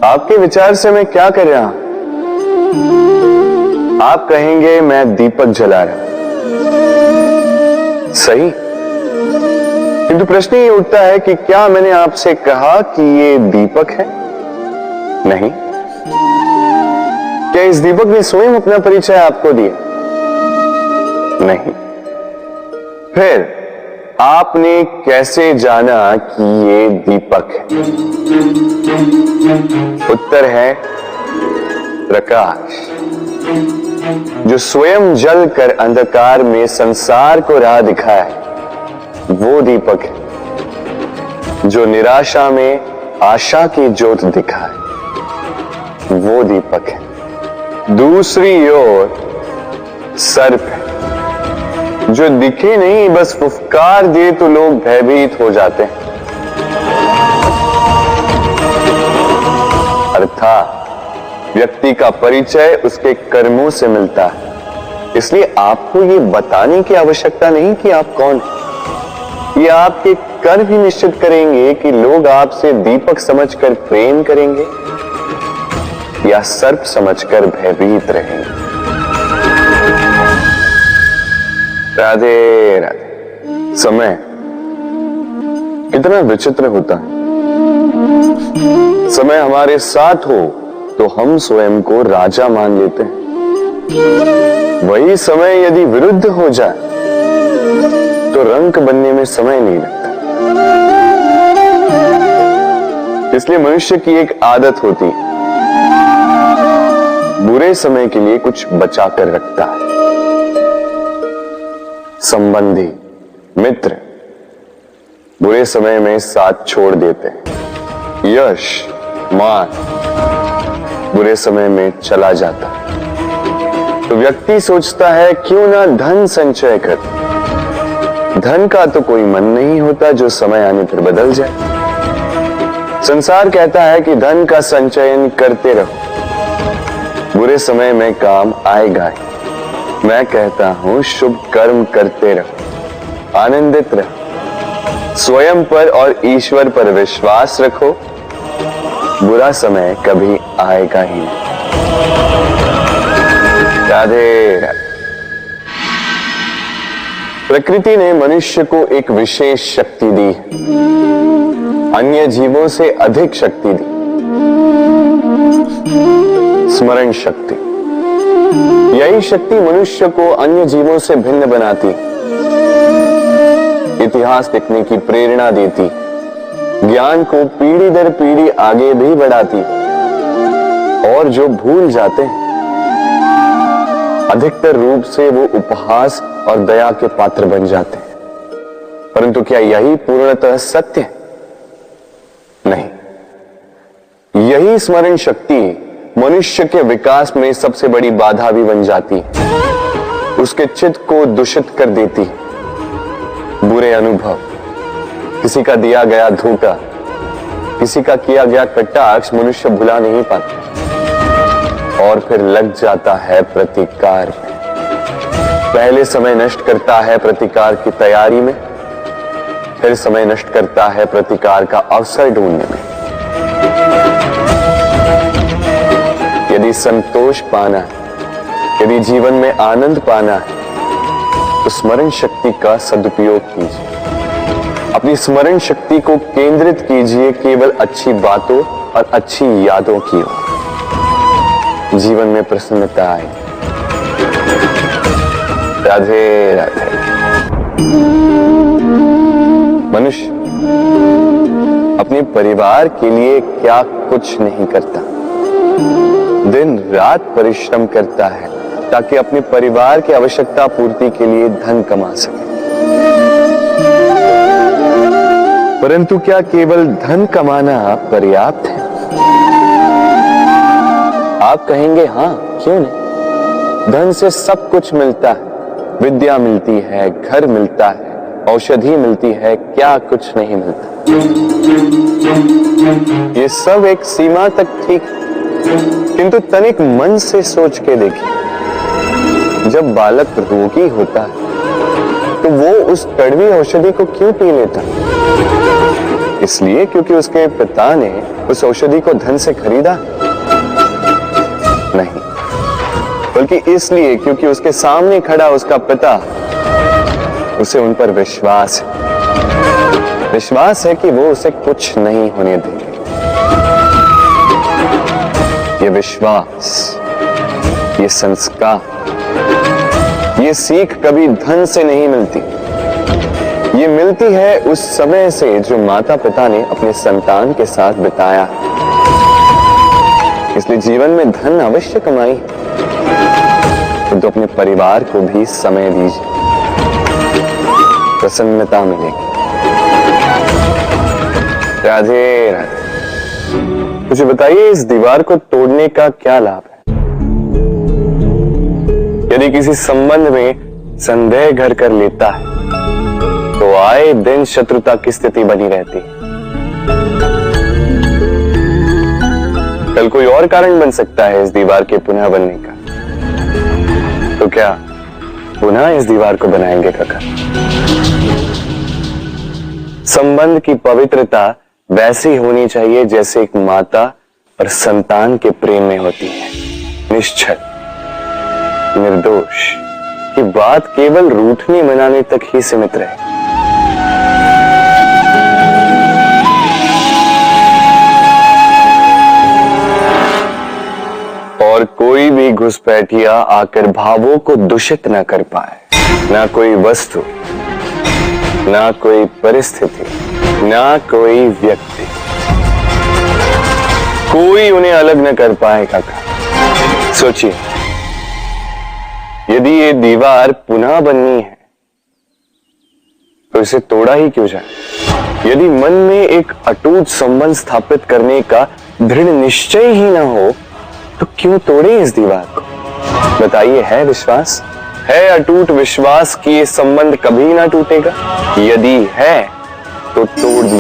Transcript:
आपके विचार से मैं क्या कर रहा हूं? आप कहेंगे मैं दीपक जला रहा हूं, सही। किंतु प्रश्न ये उठता है कि क्या मैंने आपसे कहा कि ये दीपक है? नहीं। क्या इस दीपक ने स्वयं अपना परिचय आपको दिया? नहीं। फिर आपने कैसे जाना कि ये दीपक है? उत्तर है प्रकाश, जो स्वयं जलकर अंधकार में संसार को राह दिखाए, वो दीपक है। जो निराशा में आशा की ज्योत दिखाए, वो दीपक है। दूसरी ओर सर्प है, जो दिखे नहीं, बस फुफकार दे तो लोग भयभीत हो जाते हैं। अर्थात व्यक्ति का परिचय उसके कर्मों से मिलता है। इसलिए आपको ये बताने की आवश्यकता नहीं कि आप कौन हैं। ये आपके कर्म ही निश्चित करेंगे कि लोग आपसे दीपक समझकर प्रेम करेंगे या सर्प समझकर भयभीत रहेंगे। राधे राधे। समय कितना विचित्र होता है। समय हमारे साथ हो तो हम स्वयं को राजा मान लेते हैं। वही समय यदि विरुद्ध हो जाए तो रंक बनने में समय नहीं लगता। इसलिए मनुष्य की एक आदत होती है, बुरे समय के लिए कुछ बचा कर रखता है। संबंधी, मित्र बुरे समय में साथ छोड़ देते हैं। यश, मान बुरे समय में चला जाता है। तो व्यक्ति सोचता है क्यों ना धन संचय कर। धन का तो कोई मन नहीं होता जो समय आने पर बदल जाए। संसार कहता है कि धन का संचयन करते रहो, बुरे समय में काम आएगा ही। मैं कहता हूं शुभ कर्म करते रहो, आनंदित रहो, स्वयं पर और ईश्वर पर विश्वास रखो, बुरा समय कभी आएगा ही नहीं। राधे राधे। प्रकृति ने मनुष्य को एक विशेष शक्ति दी है, अन्य जीवों से अधिक शक्ति दी, स्मरण शक्ति। यही शक्ति मनुष्य को अन्य जीवों से भिन्न बनाती, इतिहास लिखने की प्रेरणा देती, ज्ञान को पीढ़ी दर पीढ़ी आगे भी बढ़ाती। और जो भूल जाते हैं, अधिकतर रूप से वो उपहास और दया के पात्र बन जाते हैं। परंतु क्या यही पूर्णतः सत्य है? नहीं। यही स्मरण शक्ति मनुष्य के विकास में सबसे बड़ी बाधा भी बन जाती है, उसके चित्त को दूषित कर देती। बुरे अनुभव, किसी का दिया गया धोखा, किसी का किया गया कटाक्ष मनुष्य भुला नहीं पाता और फिर लग जाता है प्रतिकार में। पहले समय नष्ट करता है प्रतिकार की तैयारी में, फिर समय नष्ट करता है प्रतिकार का अवसर ढूंढने में। यदि संतोष पाना है, यदि जीवन में आनंद पाना है, तो स्मरण शक्ति का सदुपयोग कीजिए। अपनी स्मरण शक्ति को केंद्रित कीजिए केवल अच्छी बातों और अच्छी यादों की ओर। जीवन में प्रसन्नता आए। राधे राधे। मनुष्य अपने परिवार के लिए क्या कुछ नहीं करता, दिन रात परिश्रम करता है ताकि अपने परिवार की आवश्यकता पूर्ति के लिए धन कमा सके। परंतु क्या केवल धन कमाना पर्याप्त है? आप कहेंगे हां, क्यों नहीं। धन से सब कुछ मिलता है, विद्या मिलती है, घर मिलता है, औषधि मिलती है, क्या कुछ नहीं मिलता। ये सब एक सीमा तक ठीक, किंतु तनिक मन से सोच के देखिए, जब बालक रोगी होता है तो वो उस कड़वी औषधि को क्यों पी लेता? इसलिए क्योंकि उसके पिता ने उस औषधि को धन से खरीदा नहीं, बल्कि इसलिए क्योंकि उसके सामने खड़ा उसका पिता, उसे उन पर विश्वास है कि वो उसे कुछ नहीं होने देंगे। ये विश्वास, ये संस्कार, ये सीख कभी धन से नहीं मिलती। ये मिलती है उस समय से जो माता पिता ने अपने संतान के साथ बिताया। इसलिए जीवन में धन अवश्य कमाई, तो अपने परिवार को भी समय दीजिए, प्रसन्नता मिलेगी। राधे राधे। मुझे बताइए, इस दीवार को तोड़ने का क्या लाभ है? यदि किसी संबंध में संदेह घर कर लेता है तो आए दिन शत्रुता की स्थिति बनी रहती। कल कोई और कारण बन सकता है इस दीवार के पुनः बनने का। तो क्या पुनः इस दीवार को बनाएंगे काका? संबंध की पवित्रता वैसी होनी चाहिए जैसे एक माता और संतान के प्रेम में होती है, निश्चल, निर्दोष, कि बात केवल रूठने मनाने तक ही सीमित रहे। और कोई भी घुसपैठिया आकर भावों को दूषित न कर पाए, ना कोई वस्तु, ना कोई परिस्थिति, ना कोई व्यक्ति, कोई उन्हें अलग न कर पाए काका। सोचिए, यदि ये दीवार पुनः बननी है तो इसे तोड़ा ही क्यों जाए? यदि मन में एक अटूट संबंध स्थापित करने का दृढ़ निश्चय ही ना हो तो क्यों तोड़े इस दीवार को? बताइए, है विश्वास, है अटूट विश्वास कि ये संबंध कभी ना टूटेगा? यदि है तो तोड़